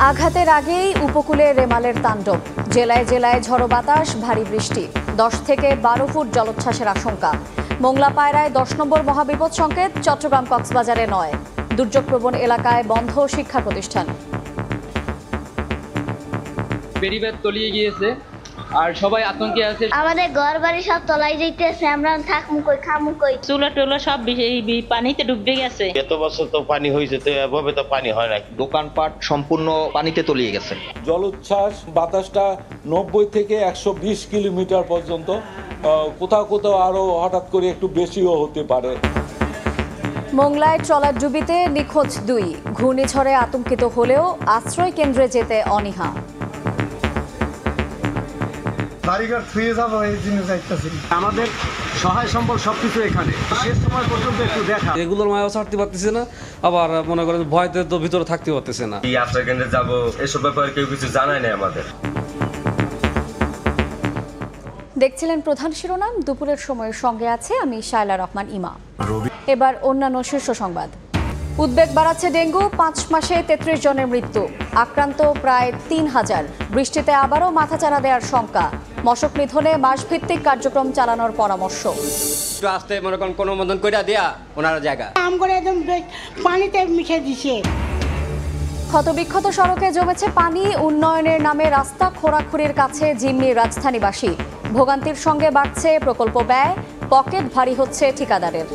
আঘাতের আগেই উপকূলে রেমালের তাণ্ডব। জেলায় জেলায় ঝড়ো বাতাস, ভারী বৃষ্টি, 10 থেকে 12 ফুট জলোচ্ছ্বাসের আশঙ্কা। মোংলা পায়রায় 10 নম্বর মহাবিপদ সংকেত, চট্টগ্রাম কক্সবাজারে 9। দুর্যোগপ্রবণ এলাকায় বন্ধ শিক্ষা প্রতিষ্ঠান। বেড়িবাঁধ তলিয়ে গিয়েছে আর সবাই আতঙ্কে আছে। আমাদের ঘর বাড়ি সব তলায় যাইতেছে, আমরা থাকমু কই খামু কই। চুলা টোলা সব পানিতে ডুবে গেছে। গত বছর তো পানি হয়েছে, তো এভাবে তো পানি হয় না। দোকানপাট সম্পূর্ণ পানিতে তলিয়ে গেছে। জলোচ্ছ্বাস বাতাসটা 90 থেকে 120 কিলোমিটার পর্যন্ত, কোথাও কোথাও আরো হঠাৎ করে একটু বেশিও হতে পারে। মোংলায় ট্রলার ডুবিতে নিখোঁজ 2। ঘূর্ণিঝড়ে আতঙ্কিত হলেও আশ্রয় কেন্দ্রে যেতে অনীহা। আমাদের সহায় সম্বল সবকিছু এখানে, শেষ সময় পর্যন্ত একটু দেখা। এগুলোর মায়াও ছাড়তে পারতেছে না, আবার মনে করেন ভয়তে তো ভিতরে থাকতে পারতেছে না। এই আশ্রয় কেন্দ্রে যাবো এসব ব্যাপারে কেউ কিছু জানায় না আমাদের। দেখছিলেন প্রধান শিরোনাম, দুপুরের সময়ের সঙ্গে আছে আমি শায়লা রহমান ইমা। এবার অন্যান্য শীর্ষ সংবাদ। উদ্বেগ বাড়াচ্ছে ডেঙ্গু, 5 মাসে 33 জনের মৃত্যু, আক্রান্ত প্রায় 3000। বৃষ্টিতে আবারও মাথাচাড়া দেওয়ার শঙ্কা, মশক নিধনে মাসভিত্তিক কার্যক্রম চালানোর পরামর্শ। আসতে মনে করেন কোনো মদন কইরা দেয়া ওনার জায়গা আম করে একদম পানিতে মিশে দিছে। ক্ষতবিক্ষত সড়কে জমেছে পানি, উন্নয়নের নামে রাস্তা খোঁড়াখুড়ির কাছে জিম্মি রাজধানীবাসী। ভোগান্তির সঙ্গে বাড়ছে প্রকল্প ব্যয়, পকেট ভারী হচ্ছে ঠিকাদারের।